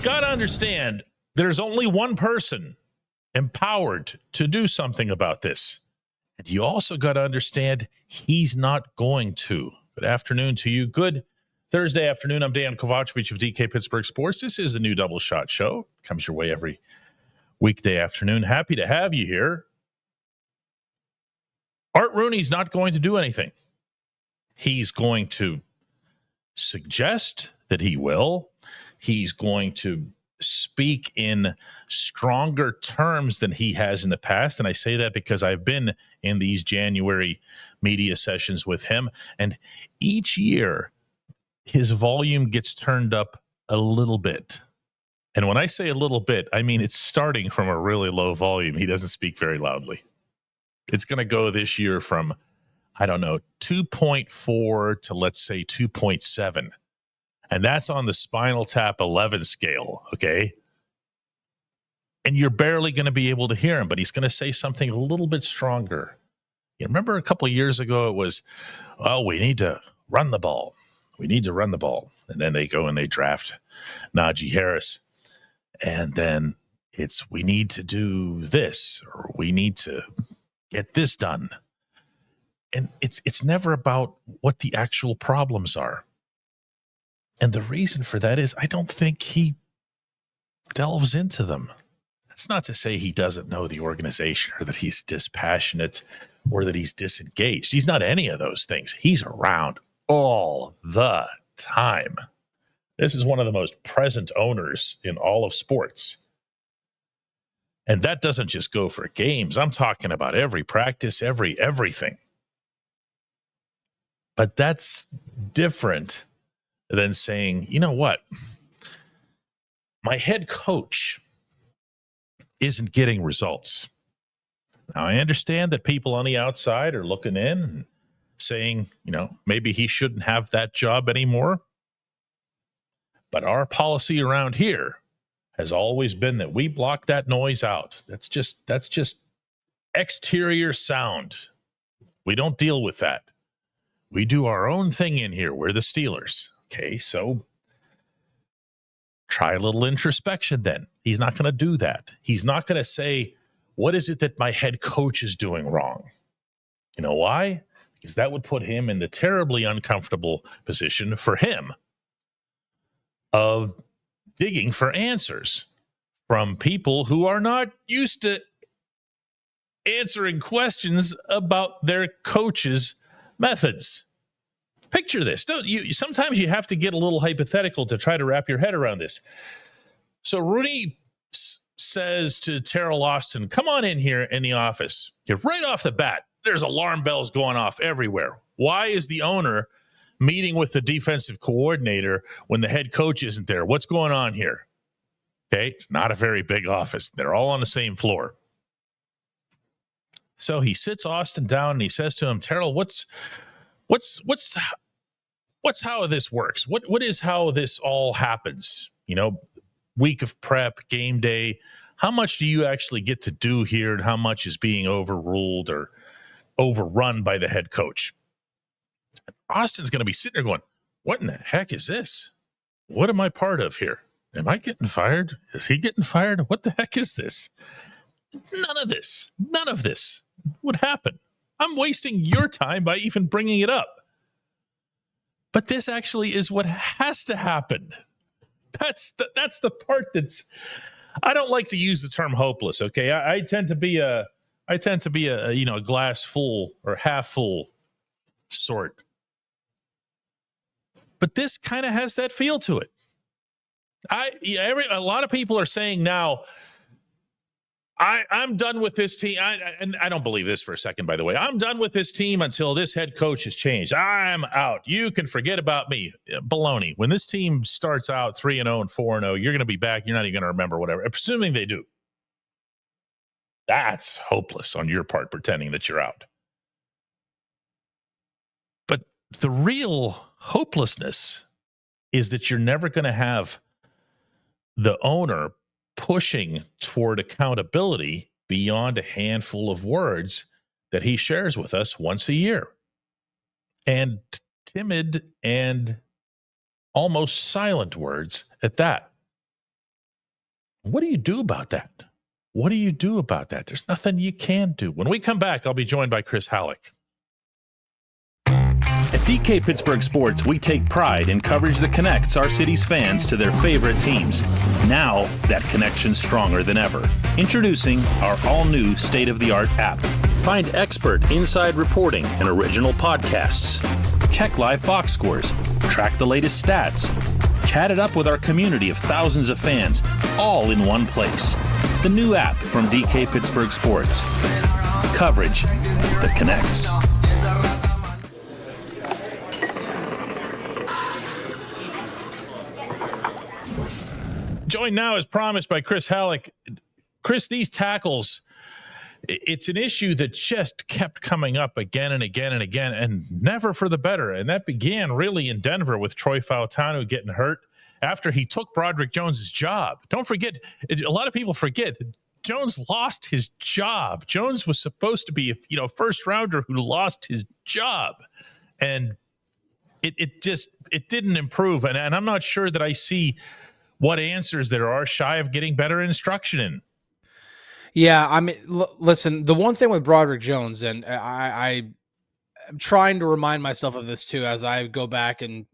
got to understand there's only one person empowered to do something about this. And you also got to understand he's not going to. Good afternoon to you. Good Thursday afternoon. I'm Dejan Kovacevic of DK Pittsburgh Sports. This is the new Double Shot Show. Comes your way every weekday afternoon. Happy to have you here. Art Rooney's not going to do anything. He's going to suggest that he will. He's going to speak in stronger terms than he has in the past. And I say that because I've been in these January media sessions with him. And each year, his volume gets turned up a little bit. And when I say a little bit, I mean it's starting from a really low volume. He doesn't speak very loudly. It's going to go this year from, 2.4 to let's say 2.7. And that's on the Spinal Tap 11 scale, okay? And you're barely going to be able to hear him, but he's going to say something a little bit stronger. You remember a couple of years ago it was, we need to run the ball. We need to run the ball. And then they go and they draft Najee Harris. And then it's, we need to do this, or we need to get this done. And it's never about what the actual problems are. And the reason for that is I don't think he delves into them. That's not to say he doesn't know the organization or that he's dispassionate or that he's disengaged. He's not any of those things. He's around all the time. This is one of the most present owners in all of sports. And that doesn't just go for games. I'm talking about every practice, everything. But that's different than saying, you know what? My head coach isn't getting results. Now, I understand that people on the outside are looking in and saying, maybe he shouldn't have that job anymore. But our policy around here has always been that we block that noise out. That's just exterior sound. We don't deal with that. We do our own thing in here. We're the Steelers. Okay, so try a little introspection then. He's not going to do that. He's not going to say, what is it that my head coach is doing wrong? You know why? Because that would put him in the terribly uncomfortable position for him of digging for answers from people who are not used to answering questions about their coach's methods. Picture this. Sometimes you have to get a little hypothetical to try to wrap your head around this. So Rooney says to Terrell Austin, come on in here in the office. Right off the bat, there's alarm bells going off everywhere. Why is the owner meeting with the defensive coordinator when the head coach isn't there? What's going on here? Okay, it's not a very big office. They're all on the same floor. So he sits Austin down and he says to him, Terrell, what's how this works? What is how this all happens? Week of prep, game day. How much do you actually get to do here, and how much is being overruled or overrun by the head coach? Austin's going to be sitting there going, what in the heck is this? What am I part of here? Am I getting fired? Is he getting fired? What the heck is this? None of this would happen. I'm wasting your time by even bringing it up. But this actually is what has to happen. That's the part that's, I don't like to use the term hopeless. Okay. I tend to be a glass full or half full sort. But this kind of has that feel to it. A lot of people are saying now, I'm done with this team. And I don't believe this for a second, by the way. I'm done with this team until this head coach has changed. I'm out. You can forget about me. Baloney. When this team starts out 3-0 and 4-0, you're going to be back. You're not even going to remember whatever. Presuming they do. That's hopeless on your part, pretending that you're out. But the real hopelessness is that you're never going to have the owner pushing toward accountability beyond a handful of words that he shares with us once a year. And timid and almost silent words at that. What do you do about that? What do you do about that? There's nothing you can do. When we come back, I'll be joined by Chris Halleck. At DK Pittsburgh Sports, we take pride in coverage that connects our city's fans to their favorite teams. Now, that connection's stronger than ever. Introducing our all-new state-of-the-art app. Find expert inside reporting and original podcasts. Check live box scores. Track the latest stats. Chat it up with our community of thousands of fans, all in one place. The new app from DK Pittsburgh Sports. Coverage that connects. Joined now, as promised, by Chris Halleck. Chris, these tackles, it's an issue that just kept coming up again and again and again, and never for the better. And that began really in Denver with Troy Fautanu getting hurt after he took Broderick Jones's job. Don't forget, a lot of people forget that Jones lost his job. Jones was supposed to be a first rounder who lost his job. And it didn't improve. And I'm not sure that I see what answers there are shy of getting better instruction in. Yeah, I mean, listen, the one thing with Broderick Jones, and I'm trying to remind myself of this too as I go back and,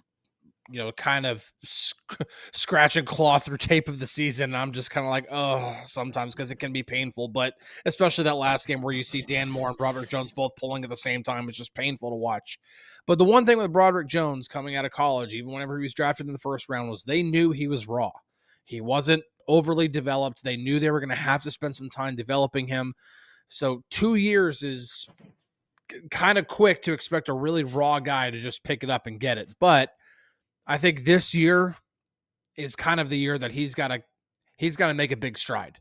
kind of scratch and claw through tape of the season. I'm just kind of like, oh, sometimes, because it can be painful, but especially that last game where you see Dan Moore and Broderick Jones both pulling at the same time, it's just painful to watch. But the one thing with Broderick Jones coming out of college, even whenever he was drafted in the first round, was they knew he was raw. He wasn't overly developed. They knew they were going to have to spend some time developing him. So 2 years is kind of quick to expect a really raw guy to just pick it up and get it. But I think this year is kind of the year that he's got to make a big stride.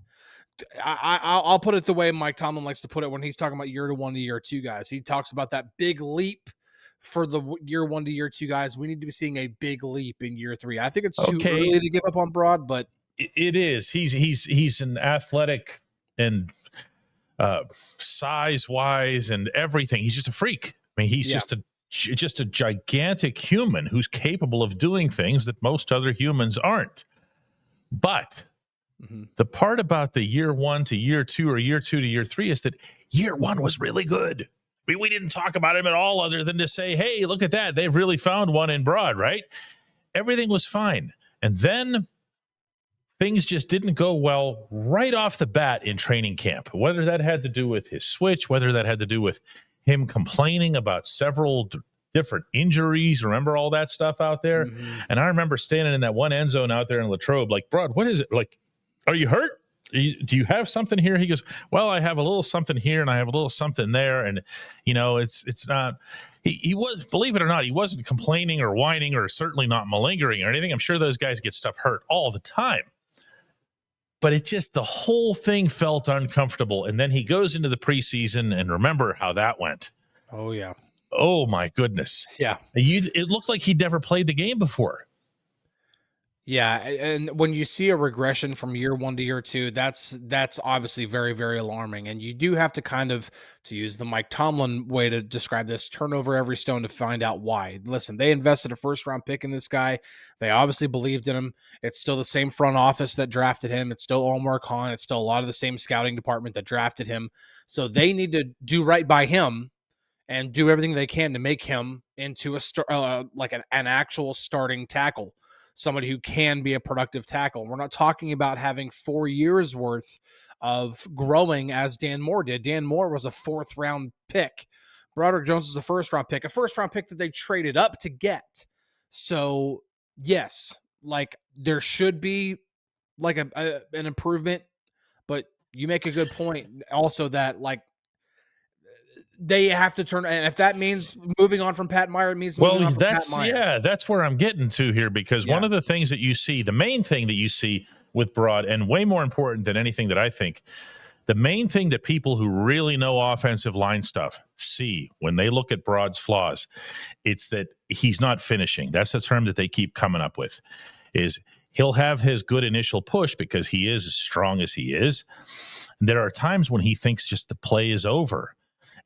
I'll put it the way Mike Tomlin likes to put it when he's talking about year 1 to year 2 guys. He talks about that big leap for the year 1 to year 2 guys. We need to be seeing a big leap in year 3. I think it's too early to give up on Broad, but it is. He's an athletic and size-wise and everything. He's just a freak. I mean, he's just a gigantic human who's capable of doing things that most other humans aren't. But the part about the year 1 to year 2 or year 2 to year 3 is that year 1 was really good. I mean, we didn't talk about him at all other than to say, hey, look at that. They've really found one in Broad, right? Everything was fine. And then things just didn't go well right off the bat in training camp, whether that had to do with his switch, whether that had to do with him complaining about several different injuries. Remember all that stuff out there? And I remember standing in that one end zone out there in Latrobe, like, Broad, what is it? Like, are you hurt? Do you have something here? He goes, well, I have a little something here and I have a little something there. And, it's not, he was, believe it or not, he wasn't complaining or whining or certainly not malingering or anything. I'm sure those guys get stuff hurt all the time. But the whole thing felt uncomfortable. And then he goes into the preseason, and remember how that went. Oh, yeah. Oh, my goodness. Yeah. It looked like he'd never played the game before. Yeah, and when you see a regression from year 1 to year 2, that's obviously very, very alarming. And you do have to kind of, to use the Mike Tomlin way to describe this, turn over every stone to find out why. Listen, they invested a first-round pick in this guy. They obviously believed in him. It's still the same front office that drafted him. It's still Omar Khan. It's still a lot of the same scouting department that drafted him. So they need to do right by him and do everything they can to make him into an actual starting tackle. Somebody who can be a productive tackle. We're not talking about having 4 years worth of growing as Dan Moore did. Dan Moore was a 4th round pick. Broderick Jones is a 1st round pick, a 1st round pick that they traded up to get. So yes, like there should be like an improvement, but you make a good point also that like they have to turn, and if that means moving on from Pat Meyer, it means moving on from Pat Meyer. Yeah, that's where I'm getting to here, because one of the things that you see, the main thing that you see with Broad, and way more important than anything that I think, the main thing that people who really know offensive line stuff see when they look at Broad's flaws, it's that he's not finishing. That's the term that they keep coming up with, is he'll have his good initial push because he is as strong as he is. There are times when he thinks just the play is over.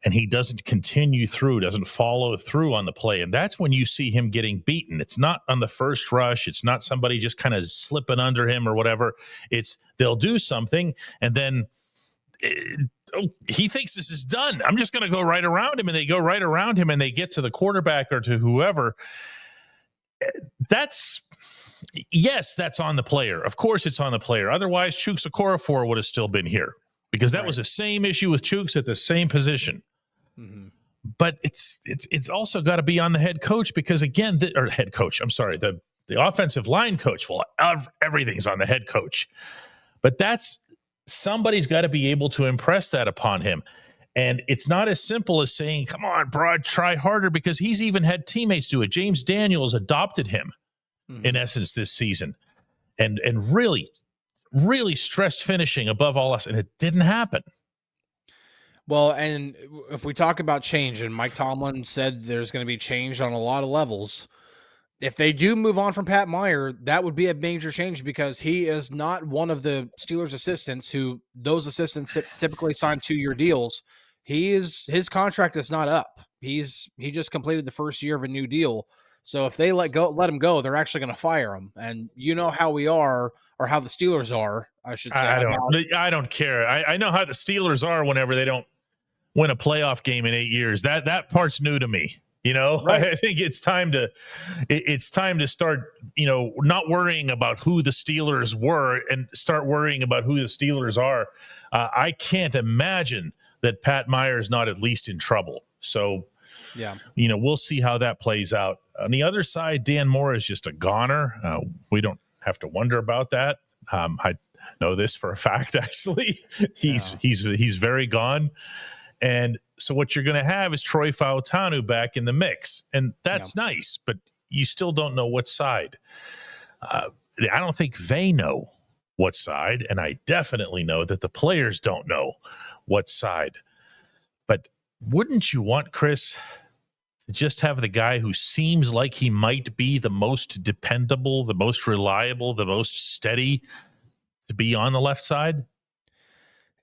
and he doesn't continue through, doesn't follow through on the play. And that's when you see him getting beaten. It's not on the first rush. It's not somebody just kind of slipping under him or whatever. It's they'll do something, and then he thinks this is done. I'm just going to go right around him, and they go right around him, and they get to the quarterback or to whoever. That's on the player. Of course it's on the player. Otherwise, Chooks Okorafor would have still been here, because that was the same issue with Chooks at the same position. Mm-hmm. But it's also got to be on the head coach, because again, the offensive line coach. Well, everything's on the head coach, but somebody's got to be able to impress that upon him. And it's not as simple as saying, come on, Broad, try harder, because he's even had teammates do it. James Daniels adopted him in essence this season, and really stressed finishing above all else, and it didn't happen. Well, and if we talk about change, and Mike Tomlin said there's going to be change on a lot of levels, if they do move on from Pat Meyer, that would be a major change, because he is not one of the Steelers assistants who those assistants typically sign 2-year deals. His contract is not up. He just completed the first year of a new deal. So if they let him go, they're actually going to fire him. And you know how we are, or how the Steelers are, I should say. I don't care. I know how the Steelers are whenever they don't win a playoff game in 8 years. That part's new to me. You know, right. I think it's time to start, not worrying about who the Steelers were and start worrying about who the Steelers are. I can't imagine that Pat Meyer is not at least in trouble. So, yeah, we'll see how that plays out. On the other side, Dan Moore is just a goner. We don't have to wonder about that. I know this for a fact, actually. He's very gone. And so what you're going to have is Troy Fautanu back in the mix. And that's nice, but you still don't know what side. I don't think they know what side, and I definitely know that the players don't know what side. But wouldn't you want, Chris, to just have the guy who seems like he might be the most dependable, the most reliable, the most steady to be on the left side?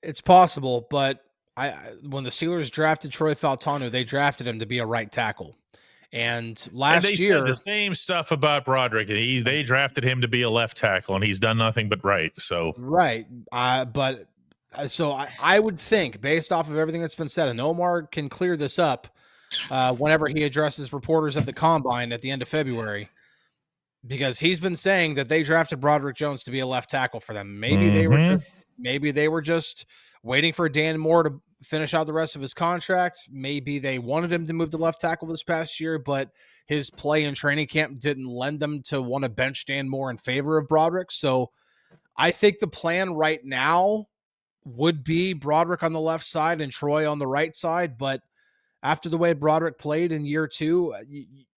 It's possible, but when the Steelers drafted Troy Fautanu, they drafted him to be a right tackle. And last year, said the same stuff about Broderick. They drafted him to be a left tackle, and he's done nothing but right. So right, but I would think, based off of everything that's been said, and Omar can clear this up whenever he addresses reporters at the Combine at the end of February, because he's been saying that they drafted Broderick Jones to be a left tackle for them. Maybe they were just waiting for Dan Moore to finish out the rest of his contract. Maybe they wanted him to move to left tackle this past year, but his play in training camp didn't lend them to want to bench Dan Moore in favor of Broderick. So I think the plan right now would be Broderick on the left side and Troy on the right side. But after the way Broderick played in year 2,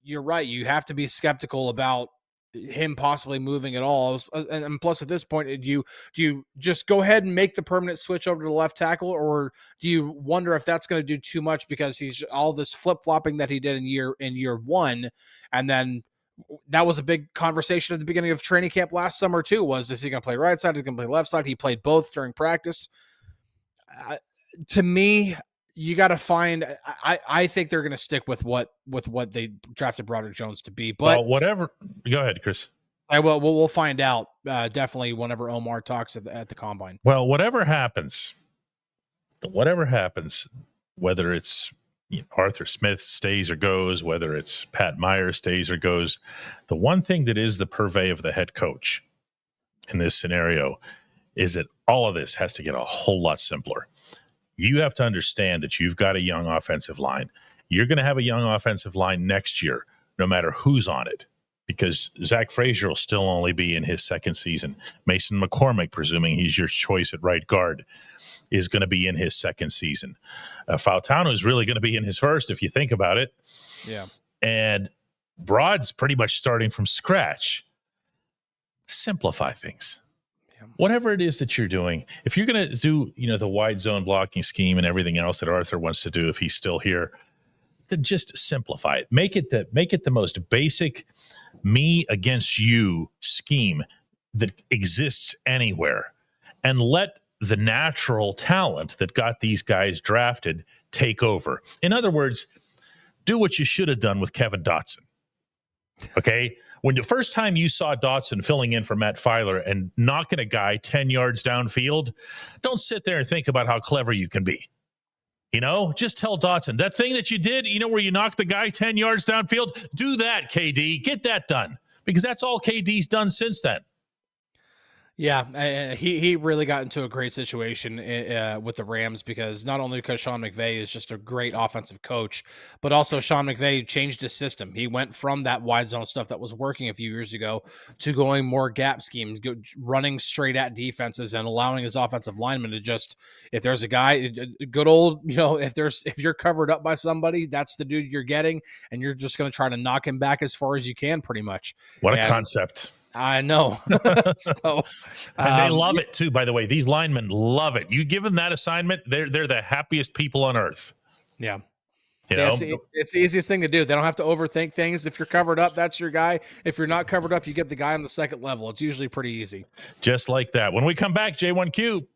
you're right. You have to be skeptical about him possibly moving at all. And plus, at this point, do you just go ahead and make the permanent switch over to the left tackle, or do you wonder if that's going to do too much, because he's all this flip-flopping that he did in year 1, and then that was a big conversation at the beginning of training camp last summer too, is he going to play right side? Is he going to play left side? He played both during practice. To me, you got to find. I think they're going to stick with what they drafted Broderick Jones to be. But whatever. Go ahead, Chris. We'll find out definitely whenever Omar talks at the Combine. Well, whatever happens, whether it's Arthur Smith stays or goes, whether it's Pat Meyer stays or goes, the one thing that is the purvey of the head coach in this scenario is that all of this has to get a whole lot simpler. You have to understand that you've got a young offensive line. You're going to have a young offensive line next year, no matter who's on it, because Zach Frazier will still only be in his second season. Mason McCormick, presuming he's your choice at right guard, is going to be in his second season. Fautanu is really going to be in his first, if you think about it. Yeah. And Brod's pretty much starting from scratch. Simplify things. Whatever it is that you're doing, if you're going to do, the wide zone blocking scheme and everything else that Arthur wants to do, if he's still here, then just simplify it. Make it the most basic me against you scheme that exists anywhere, and let the natural talent that got these guys drafted take over. In other words, do what you should have done with Kevin Dotson. Okay? When the first time you saw Dotson filling in for Matt Filer and knocking a guy 10 yards downfield, don't sit there and think about how clever you can be. Just tell Dotson, that thing that you did, where you knocked the guy 10 yards downfield, do that, KD. Get that done. Because that's all KD's done since then. Yeah, he really got into a great situation with the Rams, because not only because Sean McVay is just a great offensive coach, but also Sean McVay changed his system. He went from that wide zone stuff that was working a few years ago to going more gap schemes, running straight at defenses and allowing his offensive linemen to just, if there's a guy, good old, if you're covered up by somebody, that's the dude you're getting, and you're just going to try to knock him back as far as you can, pretty much. What a concept. I know. So, and they love it too, by the way. These linemen love it. You give them that assignment, they're the happiest people on earth. Yeah. It's the easiest thing to do. They don't have to overthink things. If you're covered up, that's your guy. If you're not covered up, you get the guy on the second level. It's usually pretty easy. Just like that. When we come back, J1Q.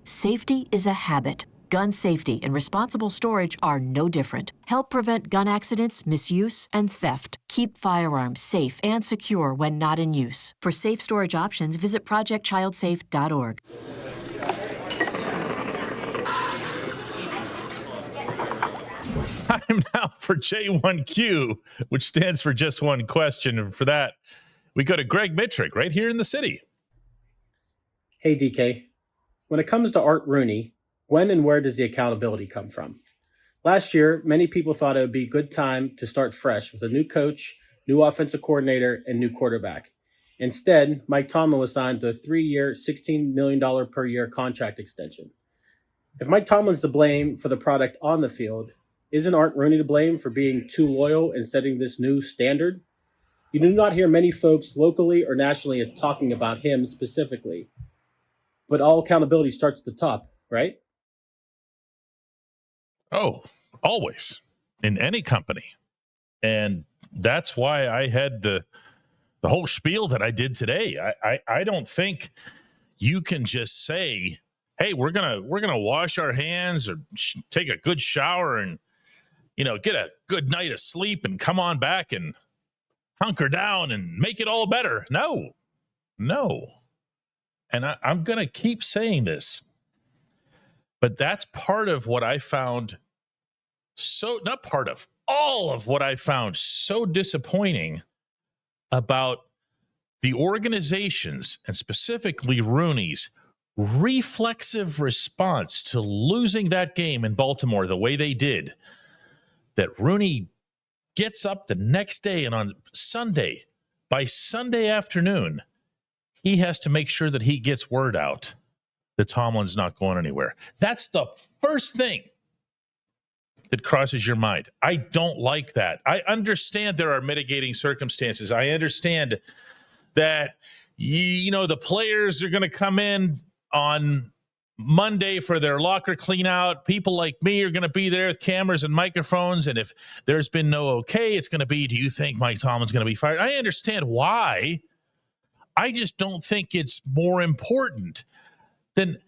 Safety is a habit. Gun safety and responsible storage are no different. Help prevent gun accidents, misuse, and theft. Keep firearms safe and secure when not in use. For safe storage options, visit projectchildsafe.org. Time now for J1Q, which stands for just one question. And for that, we go to Greg Mitrick right here in the city. Hey, DK. When it comes to Art Rooney, when and where does the accountability come from? Last year, many people thought it would be a good time to start fresh with a new coach, new offensive coordinator, and new quarterback. Instead, Mike Tomlin was signed to a 3-year, $16 million per year contract extension. If Mike Tomlin's to blame for the product on the field, isn't Art Rooney to blame for being too loyal and setting this new standard? You do not hear many folks locally or nationally talking about him specifically. But all accountability starts at the top, right? Oh, always in any company. And that's why I had the whole spiel that I did today. I don't think you can just say, hey, we're gonna wash our hands or take a good shower and get a good night of sleep and come on back and hunker down and make it all better. No. And I'm going to keep saying this, but that's part of what I found all of what I found so disappointing about the organizations, and specifically Rooney's reflexive response to losing that game in Baltimore the way they did, that Rooney gets up the next day and on Sunday, by Sunday afternoon, he has to make sure that he gets word out that Tomlin's not going anywhere. That's the first thing that crosses your mind. I don't like that. I understand there are mitigating circumstances. I understand that, the players are going to come in on Monday for their locker clean out. People like me are going to be there with cameras and microphones. And if there's been no okay, it's going to be, do you think Mike Tomlin's going to be fired? I understand why. I just don't think it's more important than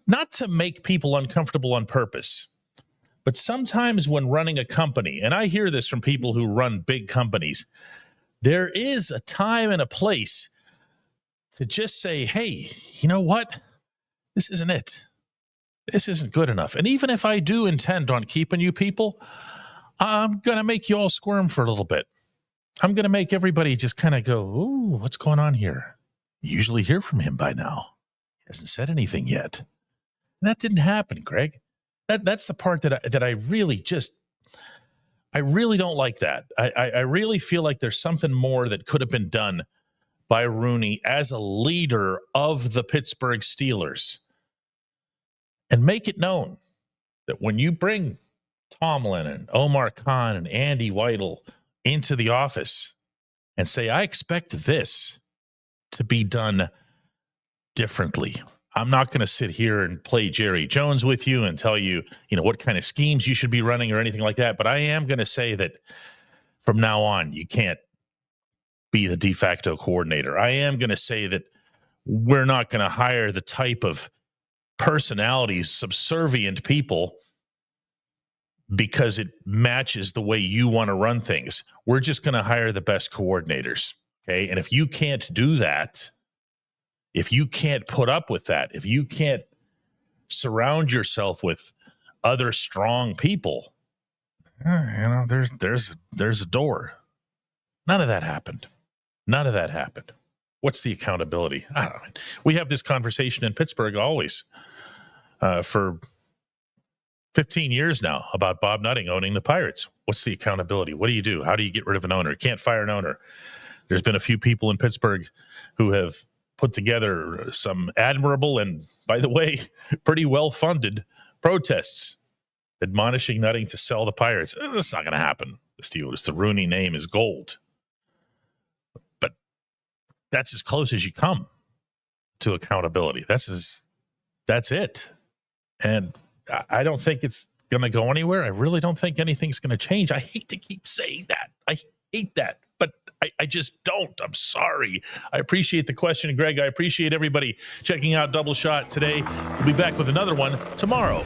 not to make people uncomfortable on purpose. But sometimes when running a company, and I hear this from people who run big companies, there is a time and a place to just say, hey, you know what? This isn't it. This isn't good enough. And even if I do intend on keeping you people, I'm going to make you all squirm for a little bit. I'm going to make everybody just kind of go, ooh, what's going on here? You usually hear from him by now. He hasn't said anything yet. And that didn't happen, Greg. That's the part that I really don't like that. I really feel like there's something more that could have been done by Rooney as a leader of the Pittsburgh Steelers. And make it known that when you bring Tomlin and Omar Khan and Andy Weidel into the office and say, I expect this, to be done differently. I'm not going to sit here and play Jerry Jones with you and tell you, what kind of schemes you should be running or anything like that. But I am going to say that from now on, you can't be the de facto coordinator. I am going to say that we're not going to hire the type of personalities, subservient people, because it matches the way you want to run things. We're just going to hire the best coordinators. Okay. And if you can't do that, if you can't put up with that, if you can't surround yourself with other strong people, there's a door. None of that happened. None of that happened. What's the accountability? I don't know. We have this conversation in Pittsburgh always for 15 years now about Bob Nutting owning the Pirates. What's the accountability? What do you do? How do you get rid of an owner? You can't fire an owner. There's been a few people in Pittsburgh who have put together some admirable and, by the way, pretty well-funded protests admonishing Nutting to sell the Pirates. That's not going to happen. The Steelers, the Rooney name is gold. But that's as close as you come to accountability. That's it. And I don't think it's going to go anywhere. I really don't think anything's going to change. I hate to keep saying that. I hate that. But I just don't. I'm sorry. I appreciate the question, Greg. I appreciate everybody checking out Double Shot today. We'll be back with another one tomorrow.